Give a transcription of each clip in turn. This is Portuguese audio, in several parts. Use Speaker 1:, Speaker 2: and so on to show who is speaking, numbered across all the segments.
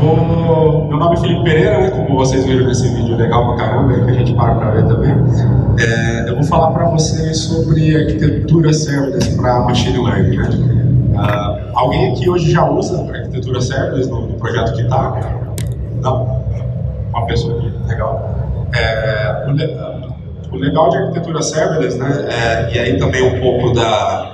Speaker 1: Meu nome é Felipe Pereira, né? Como vocês viram nesse vídeo legal pra caramba, que a gente para ver também. Eu vou falar para vocês sobre arquitetura serverless para machine learning, né? Alguém aqui hoje já usa arquitetura serverless no projeto que está? Não? Uma pessoa aqui, legal. O legal de arquitetura serverless, né? E aí também um pouco da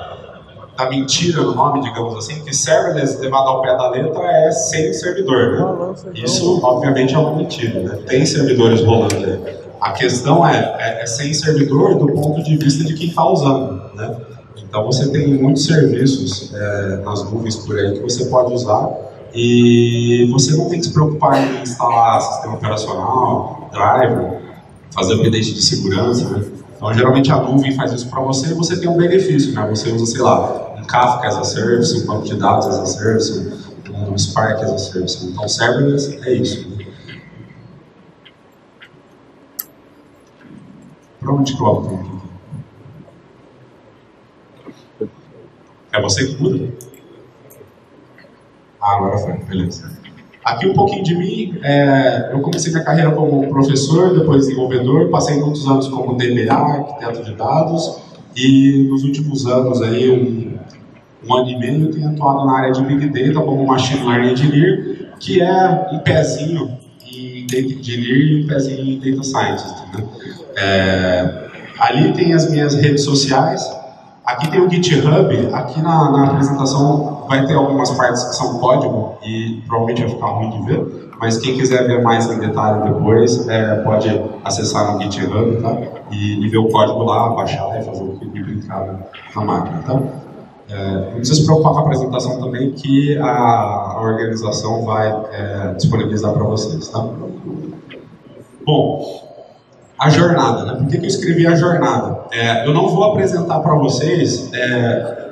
Speaker 1: mentira no nome, digamos assim, que serverless, levado ao pé da letra, é sem servidor, né? Isso, obviamente, é uma mentira, né? Tem servidores rolando aí. A questão é sem servidor do ponto de vista de quem está usando, né? Então, você tem muitos serviços nas nuvens por aí que você pode usar e você não tem que se preocupar em instalar sistema operacional, driver, fazer update de segurança, né? Então, geralmente a nuvem faz isso para você e você tem um benefício, né? Você usa, sei lá, um Kafka as a Service, um banco de dados as a Service, um Spark as a Service. Então, serverless é isso. Para onde que eu aponto? É você que muda? Agora foi, beleza. Aqui um pouquinho de mim, eu comecei minha carreira como professor, depois desenvolvedor, passei muitos anos como DBA, arquiteto de dados, e nos últimos anos, aí, um ano e meio, tenho atuado na área de Big Data como Machine Learning Engineer, que é um pezinho em Data Engineer e um pezinho em Data Scientist, né? Ali tem as minhas redes sociais. Aqui tem o GitHub, aqui na apresentação vai ter algumas partes que são código e provavelmente vai ficar ruim de ver, mas quem quiser ver mais em detalhe depois, pode acessar no GitHub, tá? E ver o código lá, baixar e fazer o que brincar na máquina, tá? Não precisa se preocupar com a apresentação também, que a organização vai disponibilizar para vocês, tá? Bom, a jornada, né? Por que eu escrevi a jornada? Eu não vou apresentar para vocês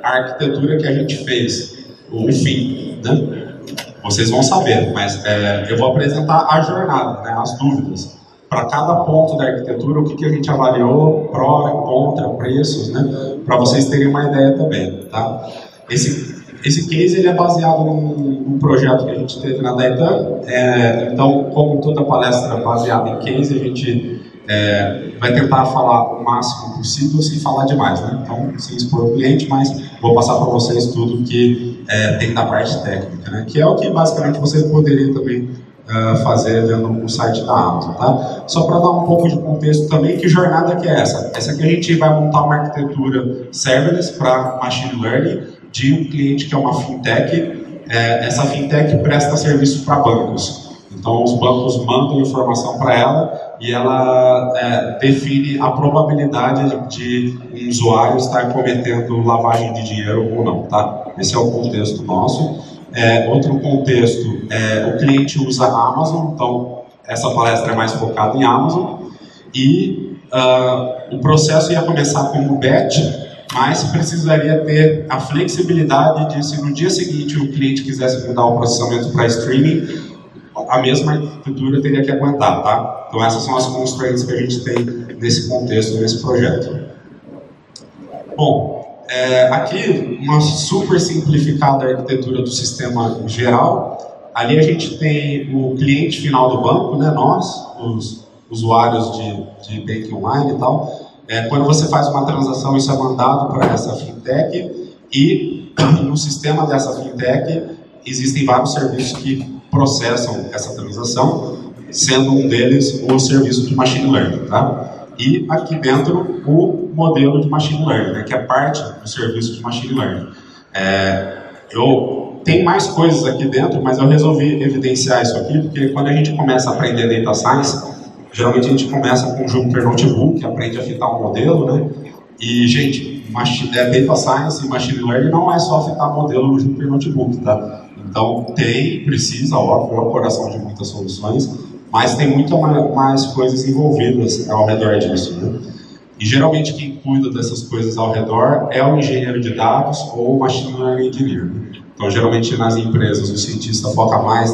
Speaker 1: a arquitetura que a gente fez, o fim, né? Vocês vão saber, mas eu vou apresentar a jornada, né? As dúvidas. Para cada ponto da arquitetura, o que a gente avaliou, pró, contra, preços, né? Para vocês terem uma ideia também, tá? Esse case ele é baseado num projeto que a gente teve na Daitan. Então, como toda palestra baseada em case, a gente vai tentar falar o máximo possível sem falar demais, né? Então, sem expor o cliente, mas vou passar para vocês tudo que tem da parte técnica, né? Que é o que basicamente você poderia também fazer vendo o site da Amazon, tá? Só para dar um pouco de contexto também, que jornada que é essa? Essa aqui a gente vai montar uma arquitetura serverless para machine learning de um cliente que é uma fintech. Essa fintech presta serviço para bancos. Então, os bancos mandam informação para ela e ela define a probabilidade de um usuário estar cometendo lavagem de dinheiro ou não, tá? Esse é o contexto nosso. Outro contexto, o cliente usa a Amazon, então essa palestra é mais focada em Amazon. E o processo ia começar como batch, mas precisaria ter a flexibilidade de, se no dia seguinte o cliente quisesse mudar o processamento para streaming, a mesma arquitetura teria que aguentar, tá? Então essas são as constraints que a gente tem nesse contexto, nesse projeto. Bom, aqui uma super simplificada arquitetura do sistema geral. Ali a gente tem o cliente final do banco, né? Nós, os usuários de banking online e tal. Quando você faz uma transação, isso é mandado para essa fintech e no sistema dessa fintech existem vários serviços que processam essa transação, sendo um deles o serviço de machine learning, tá? E aqui dentro o modelo de machine learning, né, que é parte do serviço de machine learning. Tem mais coisas aqui dentro, mas eu resolvi evidenciar isso aqui, porque quando a gente começa a aprender Data Science, geralmente a gente começa com o Jupyter Notebook, que aprende a fitar um modelo, né? E, gente, Data Science e Machine Learning não é só fitar modelo no Jupyter Notebook, tá? Então, precisa, óbvio, é o coração de muitas soluções, mas tem muito mais coisas envolvidas ao redor disso, né? E, geralmente, quem cuida dessas coisas ao redor é o engenheiro de dados ou o Machine Learning Engineer, né? Então, geralmente, nas empresas, o cientista foca mais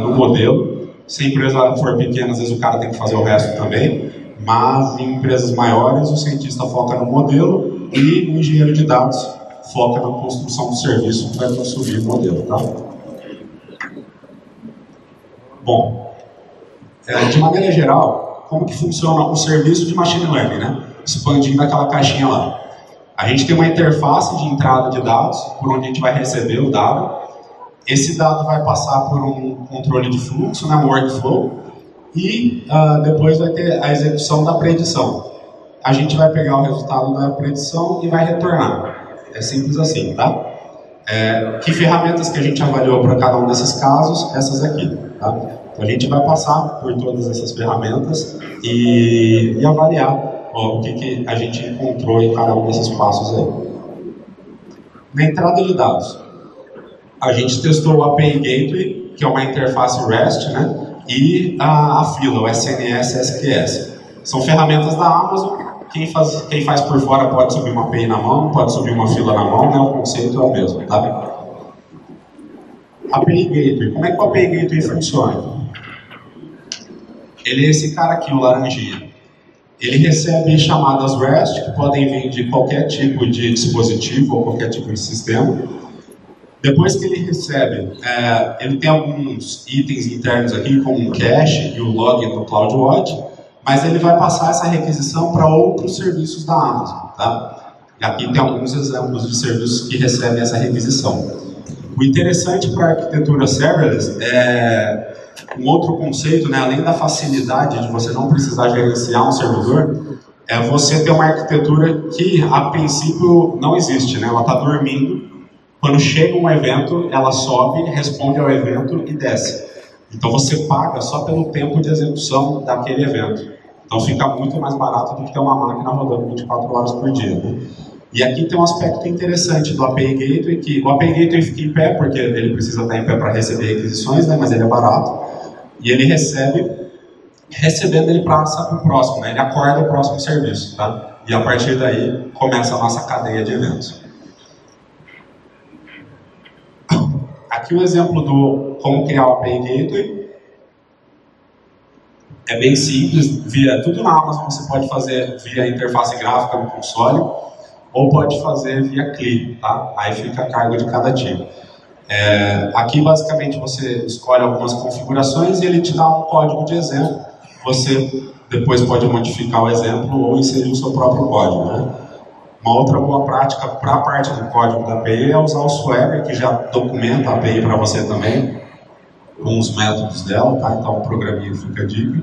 Speaker 1: no modelo. Se a empresa for pequena, às vezes o cara tem que fazer o resto também, mas em empresas maiores, o cientista foca no modelo e o engenheiro de dados foca na construção do serviço para construir o modelo, tá? Bom, de maneira geral, como que funciona o serviço de Machine Learning, né? Expandindo aquela caixinha lá. A gente tem uma interface de entrada de dados, por onde a gente vai receber o dado. Esse dado vai passar por um controle de fluxo, né, um workflow, e depois vai ter a execução da predição. A gente vai pegar o resultado da predição e vai retornar. É simples assim, tá? Que ferramentas que a gente avaliou para cada um desses casos? Essas aqui, tá? Então a gente vai passar por todas essas ferramentas e avaliar o que a gente encontrou em cada um desses passos aí. Na entrada de dados, a gente testou o API Gateway, que é uma interface REST, né? E a fila, o SNS SQS. São ferramentas da Amazon. Quem faz por fora pode subir uma API na mão, pode subir uma fila na mão, né? O conceito é o mesmo, tá? API Gateway. Como é que o API Gateway funciona? Ele é esse cara aqui, o laranjinha. Ele recebe chamadas REST, que podem vir de qualquer tipo de dispositivo ou qualquer tipo de sistema. Depois que ele recebe, ele tem alguns itens internos aqui, como um cache e o log no CloudWatch, mas ele vai passar essa requisição para outros serviços da Amazon, tá? E aqui tem alguns exemplos de serviços que recebem essa requisição. O interessante para a arquitetura serverless é um outro conceito, né, além da facilidade de você não precisar gerenciar um servidor, é você ter uma arquitetura que, a princípio, não existe, né? Ela está dormindo. Quando chega um evento, ela sobe, responde ao evento e desce. Então você paga só pelo tempo de execução daquele evento. Então fica muito mais barato do que ter uma máquina rodando 24 horas por dia, né? E aqui tem um aspecto interessante do API Gateway, que o API Gateway fica em pé, porque ele precisa estar em pé para receber requisições, né? Mas ele é barato. E ele recebendo ele passa para o próximo, né? Ele acorda o próximo serviço, tá? E a partir daí começa a nossa cadeia de eventos. Aqui um exemplo do como criar o API Gateway. É bem simples, tudo na Amazon você pode fazer via interface gráfica no console, ou pode fazer via CLI, tá? Aí fica a cargo de cada time. Aqui basicamente você escolhe algumas configurações e ele te dá um código de exemplo. Você depois pode modificar o exemplo ou inserir o seu próprio código, né? Uma outra boa prática para a parte do código da API é usar o Swagger, que já documenta a API para você também, com os métodos dela, tá? Então o programinha fica a dica.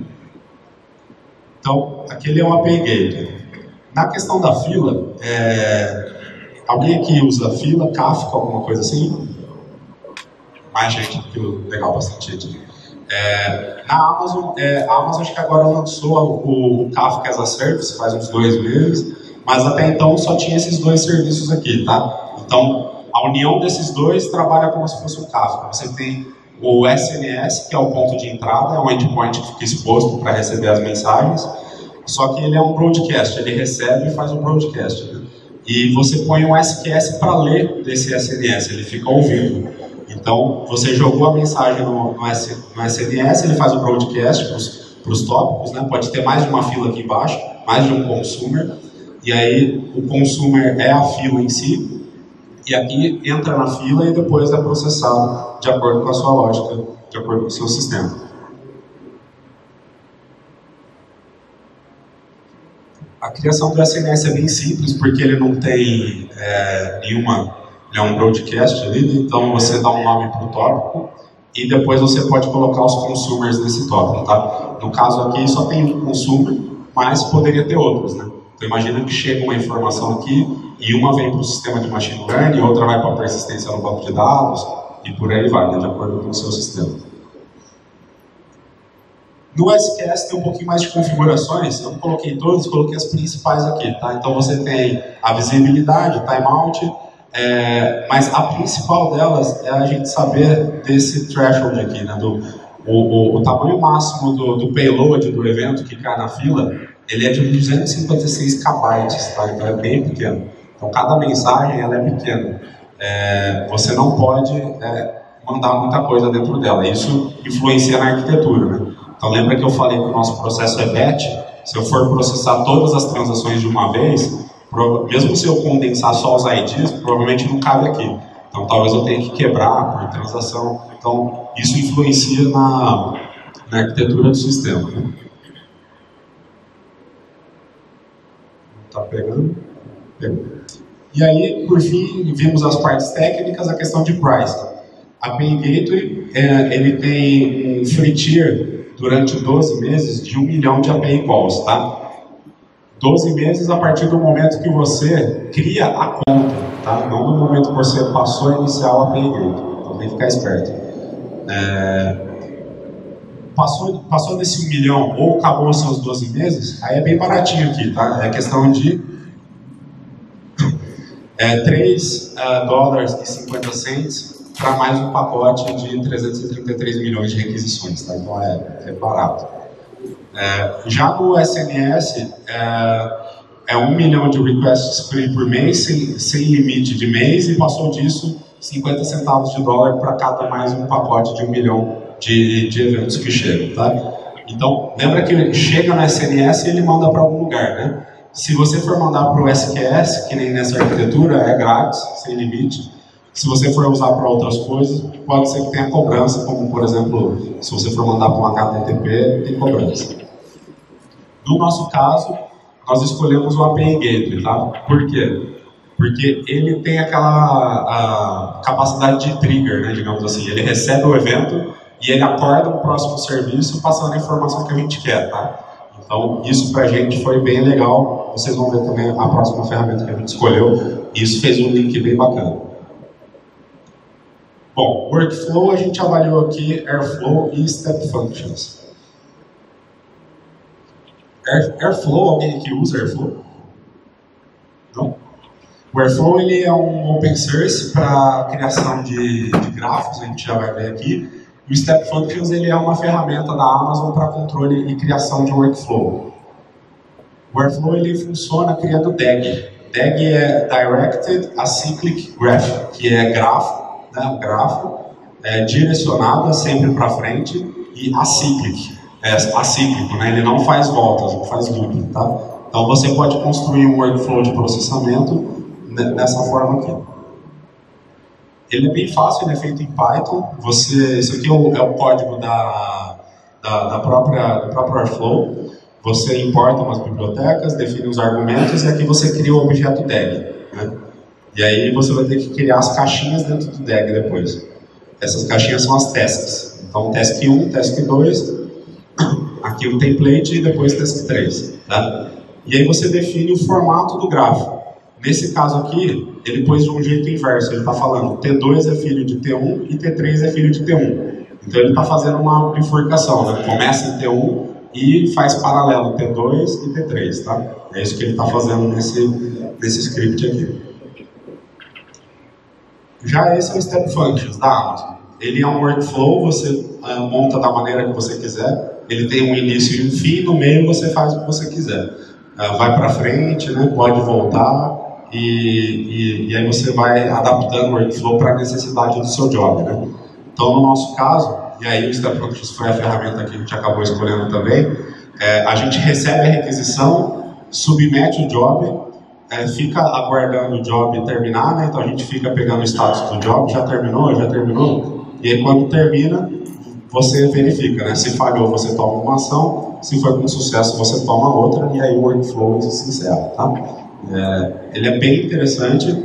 Speaker 1: Então, aquele é o API Gateway. Na questão da fila, alguém aqui usa fila, Kafka, alguma coisa assim? Mais gente, porque legal, bastante gente. Na Amazon, a Amazon acho que agora lançou o Kafka as a Service, faz uns 2 meses, mas até então só tinha esses 2 serviços aqui, tá? Então, a união desses 2 trabalha como se fosse um Kafka. Você tem o SNS, que é o ponto de entrada, é um endpoint que fica exposto para receber as mensagens, só que ele é um broadcast, ele recebe e faz um broadcast, né? E você põe um SQS para ler desse SNS, ele fica ouvindo. Então, você jogou a mensagem no SNS, ele faz o broadcast para os tópicos, né? Pode ter mais de uma fila aqui embaixo, mais de um consumer, e aí o consumer é a fila em si, e aqui entra na fila e depois é processado de acordo com a sua lógica, de acordo com o seu sistema. A criação do SNS é bem simples, porque ele não tem ele é um broadcast ali, então você dá um nome para o tópico e depois você pode colocar os consumers nesse tópico, tá? No caso aqui só tem um consumer, mas poderia ter outros, né? Então imagina que chega uma informação aqui e uma vem para o sistema de machine learning, outra vai para a persistência no banco de dados e por aí vai, né? De acordo com o seu sistema. No SQS tem um pouquinho mais de configurações, eu não coloquei todas, coloquei as principais aqui, tá? Então você tem a visibilidade, timeout, mas a principal delas é a gente saber desse threshold aqui, né? O tamanho máximo do payload do evento que cai na fila, ele é de 256 KB, tá? Então é bem pequeno. Então cada mensagem ela é pequena. Você não pode mandar muita coisa dentro dela, isso influencia na arquitetura, né? Então lembra que eu falei que o nosso processo é batch? Se eu for processar todas as transações de uma vez, mesmo se eu condensar só os IDs, provavelmente não cabe aqui. Então talvez eu tenha que quebrar por transação. Então isso influencia na arquitetura do sistema. Né? Tá pegando? Pegou. E aí, por fim, vimos as partes técnicas, a questão de pricing. A Pay Gateway, ele tem um free tier durante 12 meses de 1 milhão de API calls, tá? 12 meses a partir do momento que você cria a conta, tá? Não no momento que você passou a iniciar a API Gateway. Então tem que ficar esperto. Passou desse 1 milhão ou acabou os seus 12 meses, aí é bem baratinho aqui, tá? É questão de $3,50 para mais um pacote de 333 milhões de requisições, tá? Então é barato. Já no SNS, é 1 milhão de requests por mês, sem limite de mês, e passou disso 50 centavos de dólar para cada mais um pacote de 1 milhão de eventos que chegam, tá? Então, lembra que chega no SNS e ele manda para algum lugar, né? Se você for mandar para o SQS, que nem nessa arquitetura, é grátis, sem limite. Se você for usar para outras coisas, pode ser que tenha cobrança, como, por exemplo, se você for mandar para um HTTP, tem cobrança. No nosso caso, nós escolhemos o API Gateway, tá? Por quê? Porque ele tem aquela capacidade de trigger, né, digamos assim. Ele recebe o evento e ele acorda um próximo serviço passando a informação que a gente quer, tá? Então, isso pra gente foi bem legal. Vocês vão ver também a próxima ferramenta que a gente escolheu. Isso fez um link bem bacana. Bom, Workflow, a gente avaliou aqui Airflow e Step Functions. Airflow, alguém aqui usa Airflow? Não? O Airflow ele é um open source para criação de grafos, a gente já vai ver aqui. O Step Functions ele é uma ferramenta da Amazon para controle e criação de workflow. O Airflow ele funciona criando DAG. DAG é Directed Acyclic Graph, que é grafo, né, um grafo direcionado sempre para frente, e acíclico, né, ele não faz voltas, não faz loop, tá? Então você pode construir um workflow de processamento dessa forma aqui. Ele é bem fácil, ele é feito em Python. Isso aqui é o código do próprio Airflow. Você importa umas bibliotecas, define os argumentos e aqui você cria o objeto DAG, né? E aí você vai ter que criar as caixinhas dentro do DAG depois. Essas caixinhas são as tasks. Então, task 1, task 2, aqui o template e depois task 3. Tá? E aí você define o formato do grafo. Nesse caso aqui, ele pôs de um jeito inverso. Ele está falando T2 é filho de T1 e T3 é filho de T1. Então ele está fazendo uma bifurcação, né? Começa em T1 e faz paralelo T2 e T3, tá? É isso que ele está fazendo nesse script aqui. Já esse é o Step Functions da Amazon. Ele é um workflow, você monta da maneira que você quiser. Ele tem um início e um fim, no meio você faz o que você quiser. Vai para frente, né? Pode voltar. E aí você vai adaptando o workflow para a necessidade do seu job, né? Então, no nosso caso, e aí o Step Functions foi a ferramenta que a gente acabou escolhendo também, a gente recebe a requisição, submete o job, fica aguardando o job terminar, né? Então a gente fica pegando o status do job, já terminou, e aí quando termina, você verifica, né? Se falhou, você toma uma ação, se foi com sucesso, você toma outra, e aí o workflow se encerra, tá? Ele é bem interessante.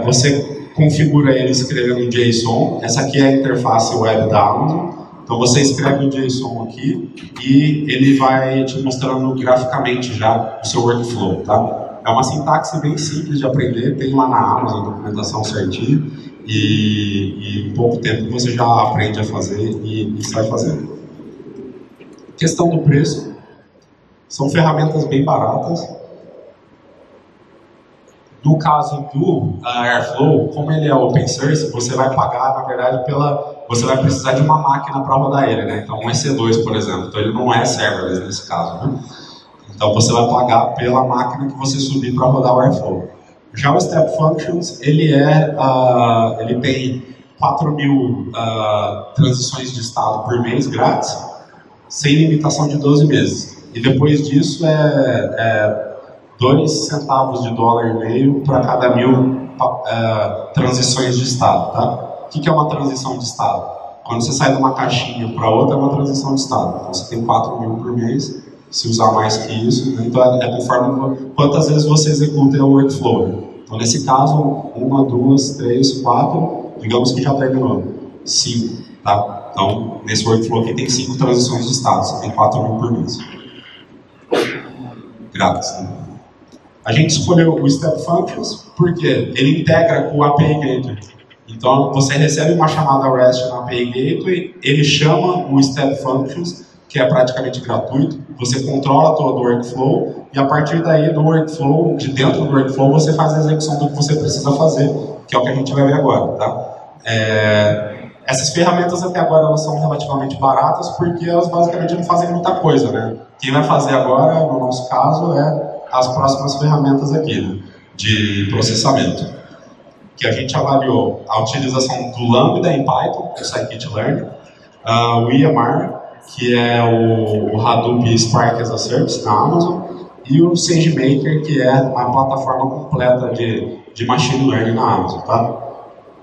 Speaker 1: Você configura ele escrevendo um JSON. Essa aqui é a interface web da Amazon. Então você escreve um JSON aqui e ele vai te mostrando graficamente já o seu workflow, tá? É uma sintaxe bem simples de aprender, tem lá na Amazon a documentação certinho e em pouco tempo você já aprende a fazer e sai fazendo. Questão do preço. São ferramentas bem baratas. No caso do Airflow, como ele é open source, você vai pagar, na verdade, você vai precisar de uma máquina para rodar ele, né? Então, um EC2, por exemplo. Então, ele não é serverless nesse caso, né? Então, você vai pagar pela máquina que você subir para rodar o Airflow. Já o Step Functions, ele tem 4.000 transições de estado por mês grátis, sem limitação de 12 meses. E depois disso, 2 centavos de dólar e meio para cada 1.000 transições de estado, tá? O que é uma transição de estado? Quando você sai de uma caixinha para outra, é uma transição de estado. Então, você tem 4.000 por mês, se usar mais que isso, né? Então é conforme quantas vezes você executa o workflow. Né? Então, nesse caso, 1, 2, 3, 4, digamos que já terminou. 5, tá? Então, nesse workflow aqui tem 5 transições de estado, você tem 4.000 por mês. Grátis. Né? A gente escolheu o Step Functions porque ele integra com o API Gateway. Então, você recebe uma chamada REST na API Gateway, ele chama o Step Functions, que é praticamente gratuito, você controla todo o workflow, e a partir daí do workflow, de dentro do workflow, você faz a execução do que você precisa fazer, que é o que a gente vai ver agora, tá? Essas ferramentas até agora elas são relativamente baratas, porque elas basicamente não fazem muita coisa, né? Quem vai fazer agora, no nosso caso, é as próximas ferramentas aqui, né? De processamento. Que a gente avaliou a utilização do Lambda em Python, o Scikit-Learn, o EMR, que é o Hadoop Spark as a Service na Amazon, e o SageMaker, que é a plataforma completa de Machine Learning na Amazon, tá?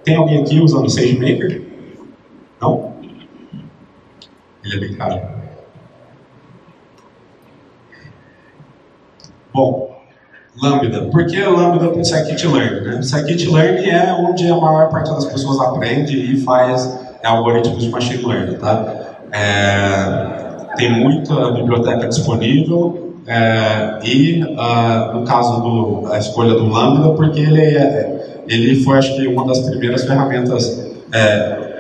Speaker 1: Tem alguém aqui usando o SageMaker? Não? Ele é bem caro. Bom, Lambda. Por que Lambda com Scikit-Learn? Né? Scikit-Learn é onde a maior parte das pessoas aprende e faz algoritmos de Machine Learning, tá? Tem muita biblioteca disponível e no caso da escolha do Lambda, porque ele foi, acho que, uma das primeiras ferramentas,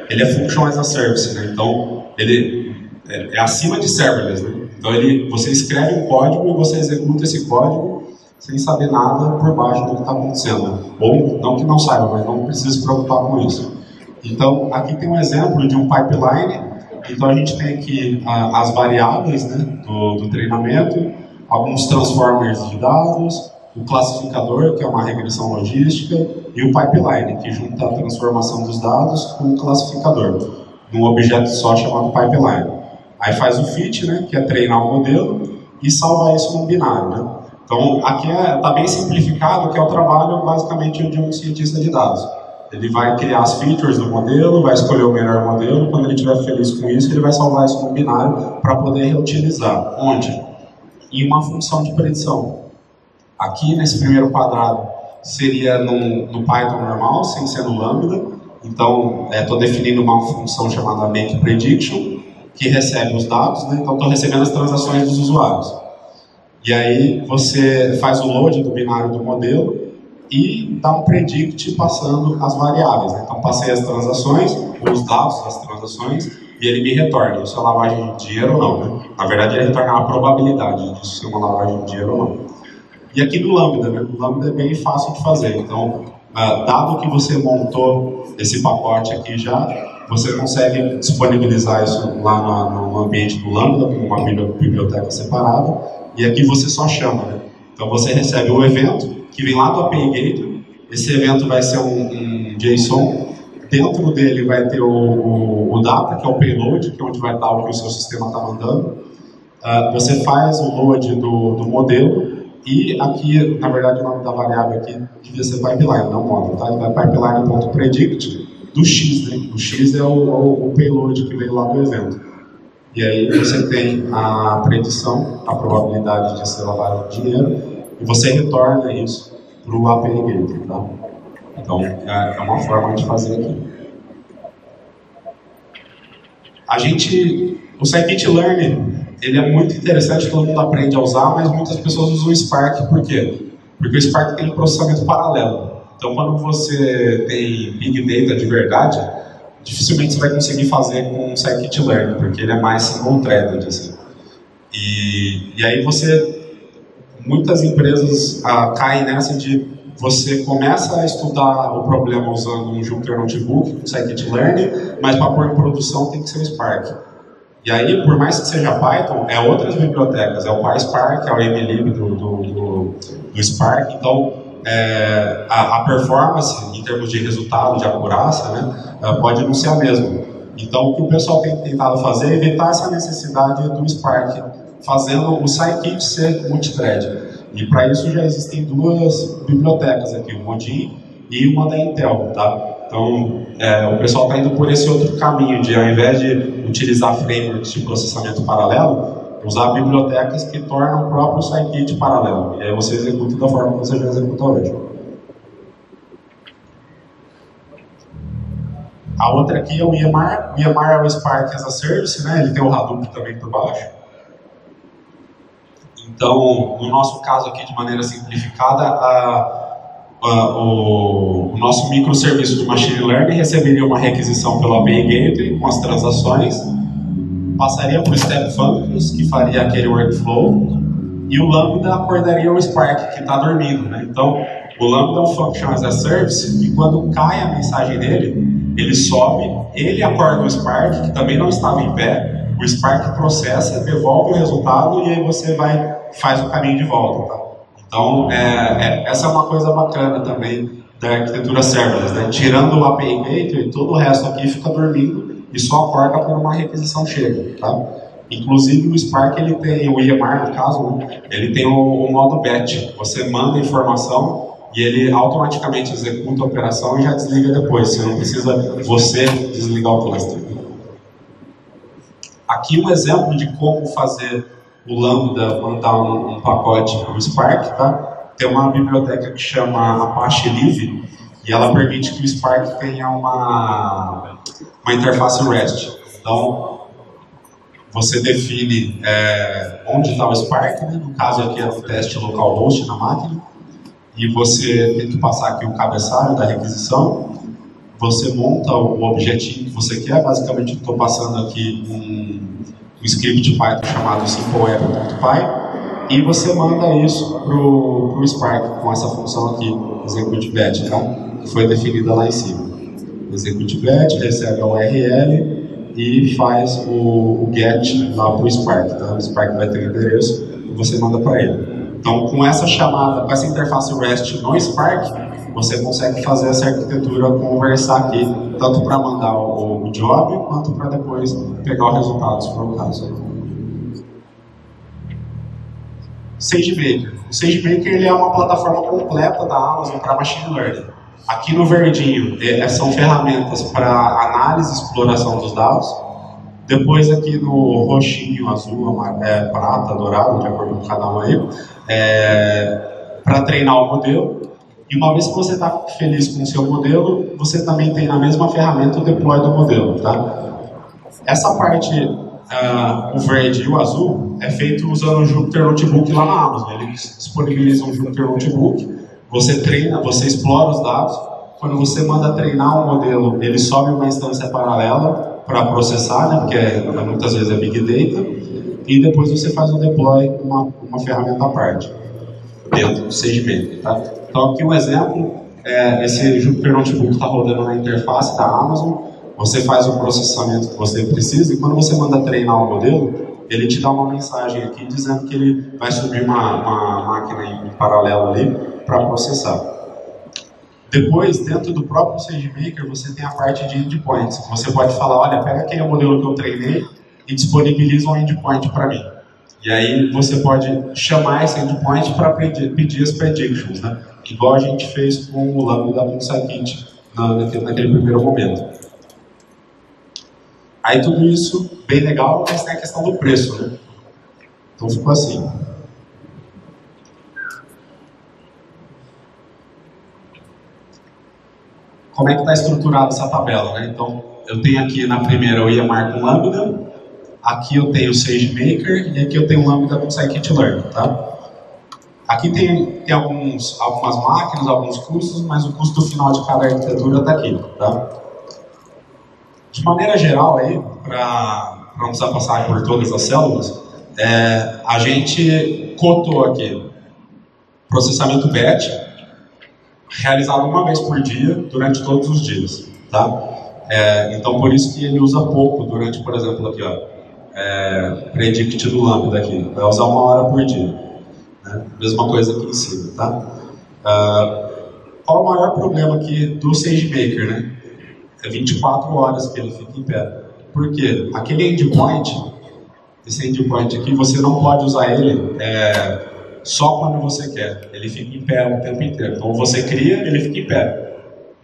Speaker 1: ele é Function as a Service, né? Então ele é acima de serverless, né? Então você escreve um código e você executa esse código sem saber nada por baixo do que está acontecendo. Ou não que não saiba, mas não precisa se preocupar com isso. Então, aqui tem um exemplo de um pipeline. Então, a gente tem aqui as variáveis, né, do treinamento, alguns transformers de dados, o classificador, que é uma regressão logística, e o pipeline, que junta a transformação dos dados com o classificador, num objeto só chamado pipeline. Aí faz o fit, né, que é treinar o modelo, e salvar isso num binário, né? Então, aqui está bem simplificado, que é o trabalho, basicamente, de um cientista de dados. Ele vai criar as features do modelo, vai escolher o melhor modelo, quando ele estiver feliz com isso, ele vai salvar isso no binário para poder reutilizar. Onde? Em uma função de predição. Aqui, nesse primeiro quadrado, seria no Python normal, sem ser no Lambda. Então, estou definindo uma função chamada MakePrediction, que recebe os dados, né? Então, estou recebendo as transações dos usuários. E aí você faz o load do binário do modelo e dá um predict passando as variáveis. Né? Então passei as transações, os dados das transações, e ele me retorna. Isso é lavagem de dinheiro ou não, né? Na verdade ele retorna a probabilidade disso ser uma lavagem de dinheiro ou não. E aqui no Lambda, né? O Lambda é bem fácil de fazer. Então, dado que você montou esse pacote aqui já, você consegue disponibilizar isso lá no ambiente do Lambda, com uma biblioteca separada. E aqui você só chama, né? Então você recebe um evento que vem lá do API Gateway. Esse evento vai ser um JSON. Dentro dele vai ter o data, que é o payload, que é onde vai estar o que o seu sistema está mandando. Você faz o load do modelo. E aqui, na verdade, o nome da variável aqui devia ser pipeline, não model, tá? Ele vai pipeline.predict do X, né? O X é o payload que veio lá do evento. E aí você tem a predição, a probabilidade de ser lavado de dinheiro, e você retorna isso para o API Gateway, tá? Então, é uma forma de fazer aqui. O Scikit-Learn, ele é muito interessante, todo mundo aprende a usar, mas muitas pessoas usam o Spark, por quê? Porque o Spark tem um processamento paralelo. Então, quando você tem Big Data de verdade, dificilmente você vai conseguir fazer com o Scikit-Learn, porque ele é mais single-threaded, assim. E aí muitas empresas caem nessa de você começa a estudar o problema usando um Jupyter Notebook, um Scikit-Learn, mas para pôr em produção tem que ser o Spark. E aí, por mais que seja Python, é outras bibliotecas, é o PySpark, é o mlib do Spark, então a performance em termos de resultado, de acurácia, né, pode não ser a mesma. Então, o que o pessoal tem tentado fazer é evitar essa necessidade do Spark, fazendo o Scikit ser multithread. E para isso já existem duas bibliotecas aqui, o Modin e uma da Intel, tá? Então, o pessoal está indo por esse outro caminho de, ao invés de utilizar frameworks de processamento paralelo, usar bibliotecas que tornam o próprio scikit paralelo. E aí você executa da forma que você já executa hoje. A outra aqui é o EMR. O EMR é o Spark as a Service, né? Ele tem o Hadoop também por baixo. Então, no nosso caso aqui, de maneira simplificada, o nosso microserviço de Machine Learning receberia uma requisição pelo API Gateway com as transações, passaria para o Step Functions, que faria aquele workflow, e o Lambda acordaria o Spark, que está dormindo, né? Então, o Lambda é um Function as a Service, e quando cai a mensagem dele, ele sobe, ele acorda o Spark, que também não estava em pé, o Spark processa, devolve o resultado, e aí você faz o caminho de volta, tá? Então, essa é uma coisa bacana também da arquitetura serverless, né? Tirando o API Gateway, todo o resto aqui fica dormindo e só acorda quando uma requisição chega, tá? Inclusive o Spark, ele tem, o EMR no caso, né? Ele tem o modo batch. Você manda informação e ele automaticamente executa a operação e já desliga depois. Você não precisa desligar o cluster. Aqui um exemplo de como fazer o Lambda mandar um pacote para o Spark, tá? Tem uma biblioteca que chama Apache Live e ela permite que o Spark tenha uma interface REST. Então, você define onde está o Spark, né? No caso aqui é o teste localhost na máquina, e você tem que passar aqui o cabeçalho da requisição, você monta o objetivo que você quer, basicamente estou passando aqui um script Python chamado simpleweb.py e você manda isso para o Spark com essa função aqui, execute batch, então, que foi definida lá em cima. Execute batch, recebe a URL e faz o get lá para o Spark. Então, o Spark vai ter o endereço e você manda para ele. Então, com essa chamada, com essa interface REST no Spark, você consegue fazer essa arquitetura conversar aqui, tanto para mandar o job, quanto para depois pegar o resultado, se for o caso. SageMaker. O SageMaker ele é uma plataforma completa da Amazon para Machine Learning. Aqui no verdinho são ferramentas para análise e exploração dos dados. Depois aqui no roxinho, azul, prata, dourado, de acordo com cada um aí, para treinar o modelo. E uma vez que você está feliz com o seu modelo, você também tem na mesma ferramenta o deploy do modelo, tá? Essa parte, o verde e o azul, é feito usando o Jupyter Notebook lá na Amazon. Ele disponibiliza um Jupyter Notebook, você treina, você explora os dados. Quando você manda treinar um modelo, ele sobe uma instância paralela para processar, né? Porque muitas vezes é Big Data. E depois você faz o deploy com uma ferramenta à parte, dentro do SageMaker, tá? Então aqui um exemplo, esse Jupyter Notebook está rodando na interface da Amazon, você faz o processamento que você precisa e quando você manda treinar o modelo, ele te dá uma mensagem aqui dizendo que ele vai subir uma máquina em paralelo ali para processar. Depois, dentro do próprio SageMaker, você tem a parte de endpoints. Você pode falar, olha, pega aquele modelo que eu treinei e disponibiliza um endpoint para mim. E aí você pode chamar esse endpoint para pedir as predictions, né? Igual a gente fez com o Lambda com o scikit naquele primeiro momento. Aí tudo isso bem legal, mas tem a questão do preço, né? Então ficou assim. Como é que está estruturada essa tabela, né? Então eu tenho aqui na primeira o EMR com Lambda, aqui eu tenho o SageMaker e aqui eu tenho o Lambda com Scikit-learn, tá? Aqui tem algumas máquinas, alguns custos, mas o custo final de cada arquitetura está aqui, tá? De maneira geral, aí, para não precisar passar por todas as células, a gente cotou aqui processamento batch, realizado uma vez por dia, durante todos os dias, tá? Então, por isso que ele usa pouco durante, por exemplo, aqui, ó, predict do Lambda aqui, vai usar 1 hora por dia. Né? Mesma coisa aqui em cima, tá? Qual o maior problema aqui do SageMaker, né? É 24 horas que ele fica em pé. Por quê? Aquele endpoint, esse endpoint aqui, você não pode usar ele só quando você quer. Ele fica em pé o tempo inteiro. Então você cria, ele fica em pé.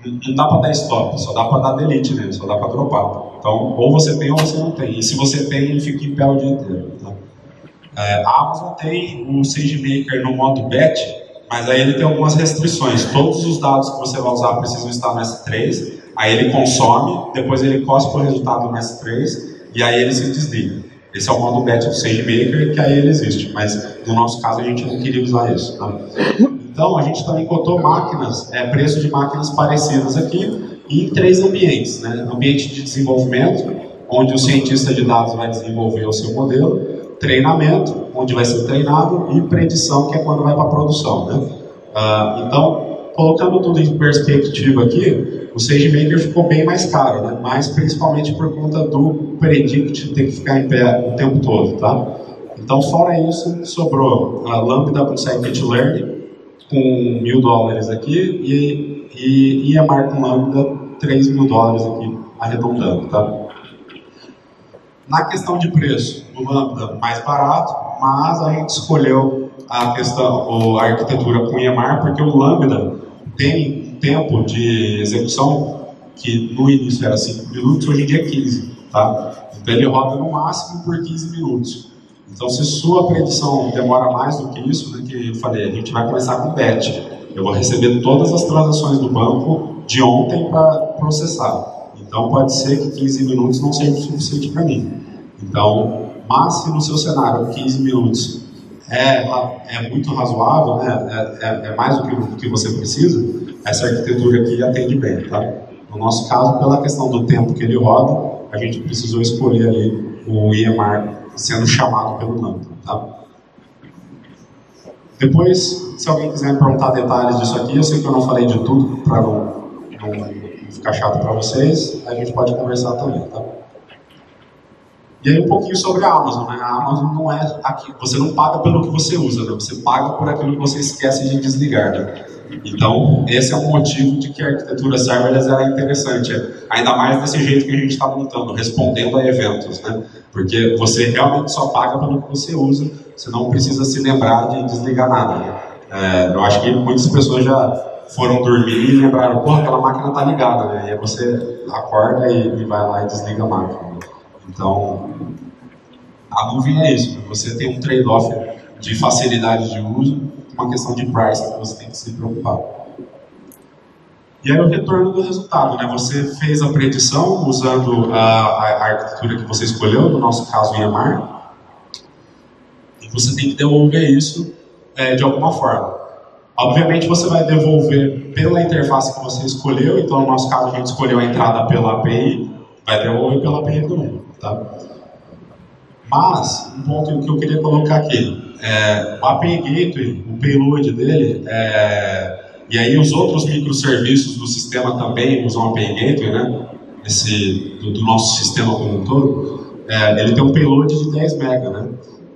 Speaker 1: não dá para dar stop, só dá para dar delete nele, só dá para dropar. Então, ou você tem ou você não tem. E se você tem, ele fica em pé o dia inteiro. Tá? A Amazon tem o SageMaker no modo batch, mas aí ele tem algumas restrições. Todos os dados que você vai usar precisam estar no S3, aí ele consome, depois ele cospe o resultado no S3 e aí ele se desliga. Esse é o modo batch do SageMaker, que aí ele existe, mas no nosso caso a gente não queria usar isso. Tá? Então a gente também cotou máquinas, preço de máquinas parecidas aqui, em 3 ambientes. Né? Ambiente de desenvolvimento, onde o cientista de dados vai desenvolver o seu modelo, treinamento, onde vai ser treinado, e predição, que é quando vai para a produção. Né? Então, colocando tudo em perspectiva aqui, o SageMaker ficou bem mais caro, né? Mas principalmente por conta do predict ter que ficar em pé o tempo todo. Tá? Então, fora isso, sobrou a Lambda com Scikit-Learn, com $1.000 aqui, e EMR com Lambda, $3.000 aqui, arredondando. Tá? Na questão de preço, o Lambda mais barato, mas a gente escolheu a arquitetura com EMR porque o Lambda tem um tempo de execução que no início era 5 minutos, hoje em dia é 15. Tá? Então ele roda no máximo por 15 minutos. Então se sua predição demora mais do que isso, né, que eu falei, a gente vai começar com batch. Eu vou receber todas as transações do banco de ontem para processar. Então pode ser que 15 minutos não seja o suficiente para mim. Então, mas se no seu cenário 15 minutos é muito razoável, né? É mais do que você precisa, essa arquitetura aqui atende bem. Tá? No nosso caso, pela questão do tempo que ele roda, a gente precisou escolher ali o EMR sendo chamado pelo Lambda. Tá? Depois, se alguém quiser me perguntar detalhes disso aqui, eu sei que eu não falei de tudo para não ficar chato para vocês, a gente pode conversar também. Tá? E aí um pouquinho sobre a Amazon, né? A Amazon não é aqui, você não paga pelo que você usa, né? Você paga por aquilo que você esquece de desligar, né? Então, esse é um motivo de que a arquitetura serverless é interessante, ainda mais desse jeito que a gente está montando, respondendo a eventos, né? Porque você realmente só paga pelo que você usa, você não precisa se lembrar de desligar nada, né? Eu acho que muitas pessoas já foram dormir e lembraram, pô, aquela máquina está ligada, né? E aí você acorda e vai lá e desliga a máquina. Então, a nuvem é isso, você tem um trade-off de facilidade de uso, uma questão de price que você tem que se preocupar. E aí o retorno do resultado, né? Você fez a predição usando a arquitetura que você escolheu, no nosso caso EMR, e você tem que devolver isso de alguma forma. Obviamente você vai devolver pela interface que você escolheu, então no nosso caso a gente escolheu a entrada pela API, vai devolver pela API também. Tá? Mas, um ponto que eu queria colocar aqui, o API Gateway, o payload dele, e aí os outros microserviços do sistema também usam API Gateway, né? Do nosso sistema como um todo, ele tem um payload de 10 MB, né?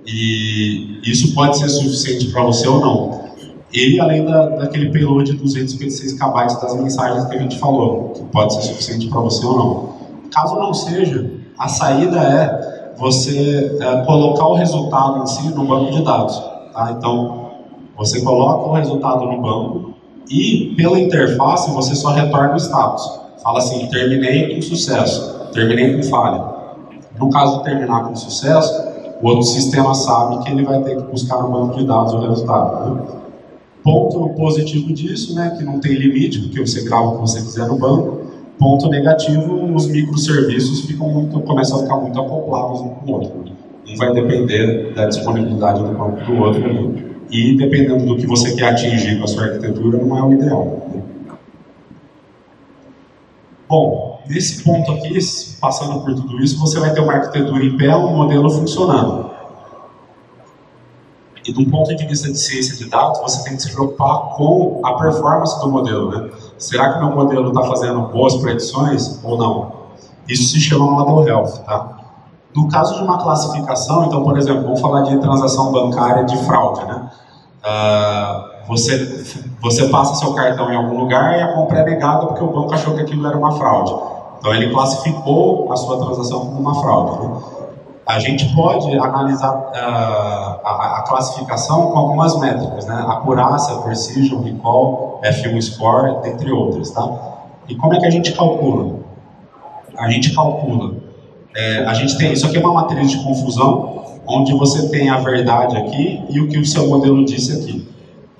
Speaker 1: E isso pode ser suficiente para você ou não. E além daquele payload de 256 KB das mensagens que a gente falou, que pode ser suficiente para você ou não. Caso não seja, a saída é você colocar o resultado em si no banco de dados. Tá? Então, você coloca o resultado no banco e, pela interface, você só retorna o status. Fala assim, terminei com sucesso, terminei com falha. No caso de terminar com sucesso, o outro sistema sabe que ele vai ter que buscar no banco de dados o resultado. Né? Ponto positivo disso, né, que não tem limite, porque você grava o que você quiser no banco. Ponto negativo, os microserviços começam a ficar muito acoplados um com o outro. Um vai depender da disponibilidade do banco do outro, né? E dependendo do que você quer atingir com a sua arquitetura, não é o ideal. Né? Bom, nesse ponto aqui, passando por tudo isso, você vai ter uma arquitetura em pé, um modelo funcionando. E de um ponto de vista de ciência de dados, você tem que se preocupar com a performance do modelo, né? Será que meu modelo está fazendo boas predições ou não? Isso se chama model health, tá? No caso de uma classificação, então, por exemplo, vamos falar de transação bancária de fraude, né? Você passa seu cartão em algum lugar e a compra é negada porque o banco achou que aquilo era uma fraude. Então, ele classificou a sua transação como uma fraude, né? A gente pode analisar a classificação com algumas métricas, né? Acurácia, precision, recall, F1 score, entre outras, tá? E como é que a gente calcula? A gente calcula. A gente tem, isso aqui é uma matriz de confusão, onde você tem a verdade aqui e o que o seu modelo disse aqui.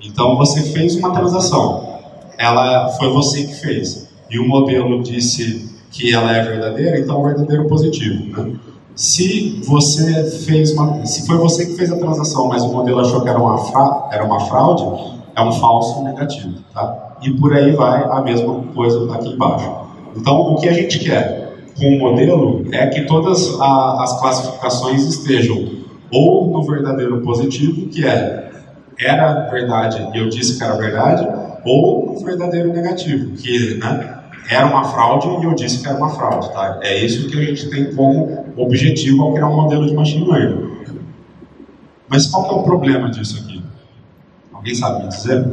Speaker 1: Então você fez uma transação, foi você que fez, e o modelo disse que ela é verdadeira, então é um verdadeiro positivo, né? Se foi você que fez a transação, mas o modelo achou que era uma fraude, é um falso negativo, tá? E por aí vai a mesma coisa aqui embaixo. Então, o que a gente quer com o modelo é que todas as classificações estejam ou no verdadeiro positivo, que era verdade e eu disse que era verdade, ou no verdadeiro negativo, que, né, era uma fraude e eu disse que era uma fraude, tá? É isso que a gente tem como objetivo ao criar um modelo de machine learning. Mas qual que é o problema disso aqui? Alguém sabe me dizer?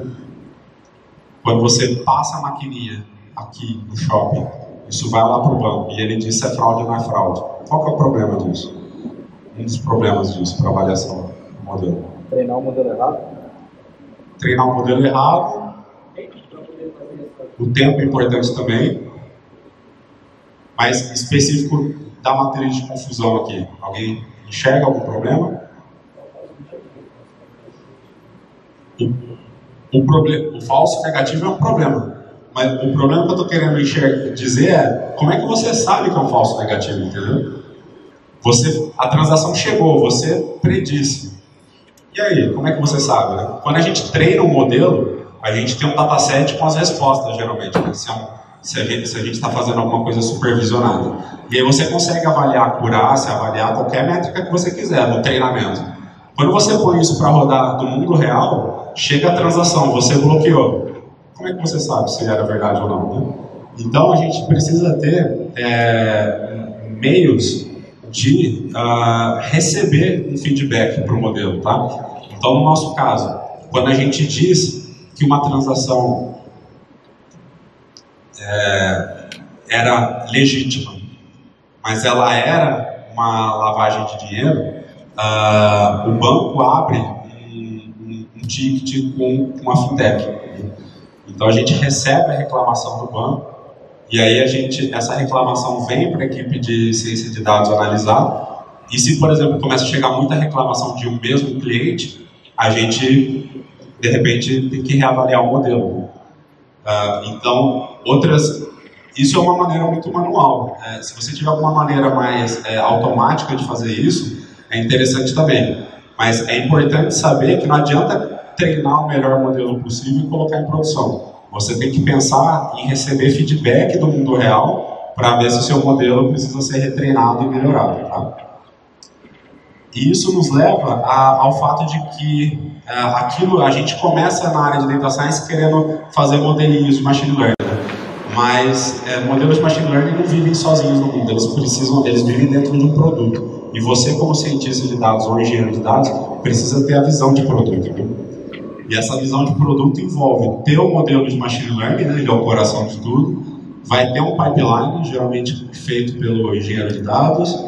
Speaker 1: Quando você passa a maquininha aqui no shopping, isso vai lá para o banco e ele diz se é fraude ou não é fraude. Qual que é o problema disso? Um dos problemas disso para avaliação do modelo.
Speaker 2: Treinar o modelo errado?
Speaker 1: Treinar o modelo errado. O tempo é importante também. Mas específico da matriz de confusão aqui. Alguém enxerga algum problema? O falso negativo é um problema. Mas o problema que eu estou querendo dizer é como é que você sabe que é um falso negativo, entendeu? A transação chegou, você predisse. E aí, como é que você sabe, né? Quando a gente treina um modelo, a gente tem um dataset com as respostas, geralmente, né? Se a gente está fazendo alguma coisa supervisionada. E aí você consegue avaliar a acurácia, avaliar qualquer métrica que você quiser no treinamento. Quando você põe isso para rodar no mundo real, chega a transação, você bloqueou. Como é que você sabe se era verdade ou não, né? Então a gente precisa ter meios de receber um feedback para o modelo, tá? Então, no nosso caso, quando a gente diz que uma transação era legítima, mas ela era uma lavagem de dinheiro, o banco abre um ticket com uma fintech. Então, a gente recebe a reclamação do banco, e aí essa reclamação vem para a equipe de ciência de dados analisar. E se, por exemplo, começa a chegar muita reclamação de um mesmo cliente, a gente, de repente, tem que reavaliar o modelo. Então, isso é uma maneira muito manual. Se você tiver alguma maneira mais automática de fazer isso, é interessante também. Mas é importante saber que não adianta treinar o melhor modelo possível e colocar em produção. Você tem que pensar em receber feedback do mundo real para ver se o seu modelo precisa ser retreinado e melhorado. Tá? E isso nos leva ao fato de que a gente começa na área de data science querendo fazer modelinhos de machine learning, mas modelos de machine learning não vivem sozinhos no mundo, eles vivem dentro de um produto. E você, como cientista de dados ou engenheiro de dados, precisa ter a visão de produto. Viu? E essa visão de produto envolve ter um modelo de machine learning, né, ele é o coração de tudo, vai ter um pipeline, geralmente feito pelo engenheiro de dados,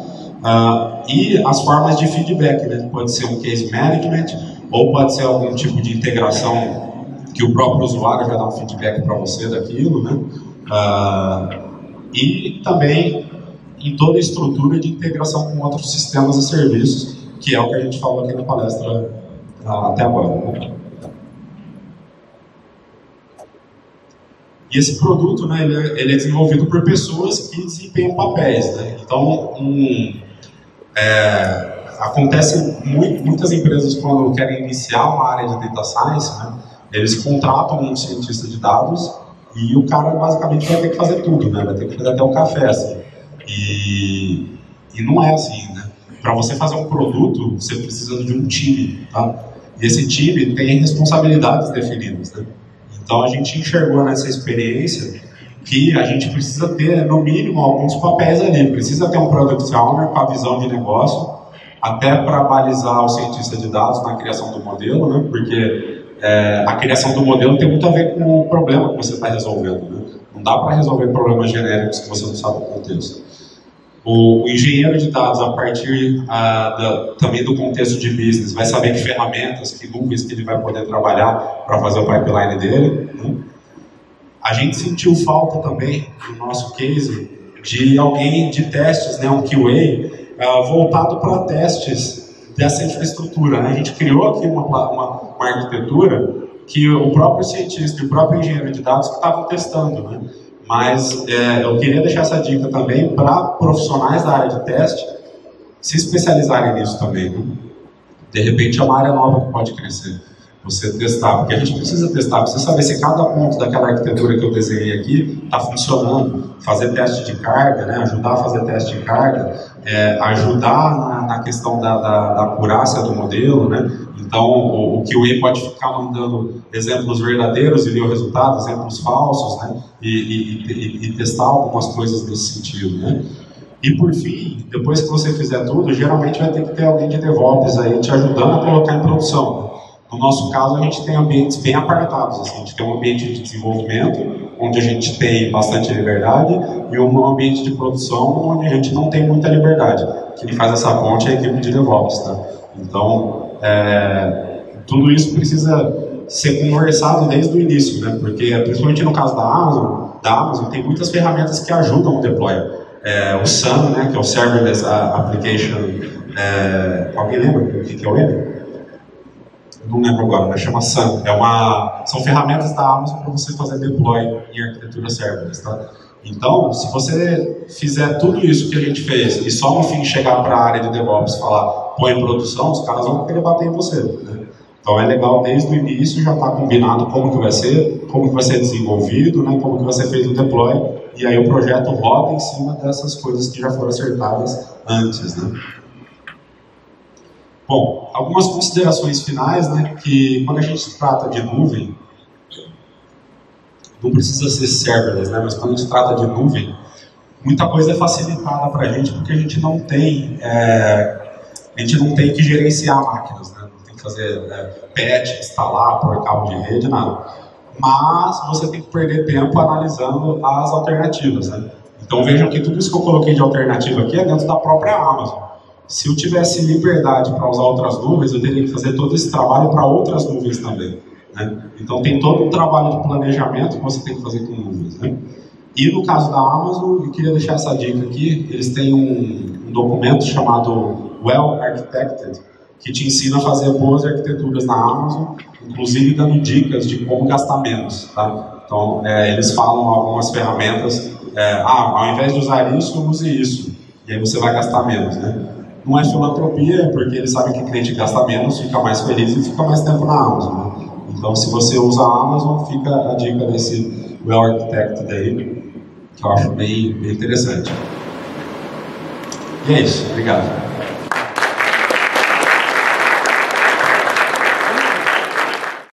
Speaker 1: e as formas de feedback, né, pode ser um case management, ou pode ser algum tipo de integração que o próprio usuário vai dar um feedback para você daquilo, né, e também em toda a estrutura de integração com outros sistemas e serviços, que é o que a gente falou aqui na palestra até agora. Né? E esse produto, né, ele é desenvolvido por pessoas que desempenham papéis. Né? Então, acontece muitas empresas quando querem iniciar uma área de data science, né, eles contratam um cientista de dados e o cara basicamente vai ter que fazer tudo, né? Vai ter que fazer até o café, assim. E não é assim, né? Para você fazer um produto, você precisa de um time, tá? E esse time tem responsabilidades definidas, né? Então a gente enxergou nessa experiência que a gente precisa ter, no mínimo, alguns papéis ali. Precisa ter um Product Owner com a visão de negócio, até para balizar o cientista de dados na criação do modelo, né? Porque a criação do modelo tem muito a ver com o problema que você está resolvendo, né? Não dá para resolver problemas genéricos que você não sabe o contexto. O engenheiro de dados, a partir também do contexto de business, vai saber que ferramentas, que nuvens que ele vai poder trabalhar para fazer o pipeline dele, né? A gente sentiu falta também, no nosso case, de alguém de testes, né, um QA, voltado para testes dessa infraestrutura, né? A gente criou aqui uma arquitetura que o próprio cientista e o próprio engenheiro de dados que estavam testando, né? Mas eu queria deixar essa dica também para profissionais da área de teste se especializarem nisso também, né? De repente é uma área nova que pode crescer. Você testar, porque a gente precisa testar, precisa saber se cada ponto daquela arquitetura que eu desenhei aqui está funcionando, fazer teste de carga, né? Ajudar a fazer teste de carga, ajudar na questão da acurácia do modelo, né? Então o QA pode ficar mandando exemplos verdadeiros e ver o resultado, exemplos falsos, né? E testar algumas coisas nesse sentido, né? E por fim, depois que você fizer tudo, geralmente vai ter que ter alguém de DevOps aí te ajudando a colocar em produção. No nosso caso, a gente tem ambientes bem apartados. Assim, a gente tem um ambiente de desenvolvimento, onde a gente tem bastante liberdade, e um ambiente de produção, onde a gente não tem muita liberdade. Quem faz essa ponte é a equipe de DevOps. Tá? Então, tudo isso precisa ser conversado desde o início, né? Porque, principalmente no caso da Amazon tem muitas ferramentas que ajudam o deploy. O SAM, né, que é o Serverless Application, alguém lembra o que é o N? Não lembro agora, mas chama SAM. São ferramentas da Amazon para você fazer deploy em arquitetura serverless, tá? Então, se você fizer tudo isso que a gente fez e só no fim chegar para a área de DevOps e falar põe em produção, os caras vão querer bater em você, né? Então é legal desde o início já estar combinado como que vai ser desenvolvido, né? Como que vai ser feito o deploy, e aí o projeto roda em cima dessas coisas que já foram acertadas antes, né? Bom, algumas considerações finais, né, que quando a gente trata de nuvem, não precisa ser serverless, né, mas quando a gente trata de nuvem, muita coisa é facilitada para a gente porque a gente não tem que gerenciar máquinas, né, não tem que fazer patch, instalar, pôr cabo de rede, nada. Mas você tem que perder tempo analisando as alternativas, né. Então vejam que tudo isso que eu coloquei de alternativa aqui é dentro da própria Amazon. Se eu tivesse liberdade para usar outras nuvens, eu teria que fazer todo esse trabalho para outras nuvens também, né? Então tem todo um trabalho de planejamento que você tem que fazer com nuvens, né? E no caso da Amazon, eu queria deixar essa dica aqui, eles têm um documento chamado Well Architected, que te ensina a fazer boas arquiteturas na Amazon, inclusive dando dicas de como gastar menos, tá? Então eles falam algumas ferramentas, ao invés de usar isso, use isso, e aí você vai gastar menos, né? Não é filantropia, porque eles sabem que o cliente gasta menos, fica mais feliz e fica mais tempo na Amazon, né? Então, se você usa a Amazon, fica a dica desse Well Architected aí, que eu acho bem interessante. E é isso, obrigado.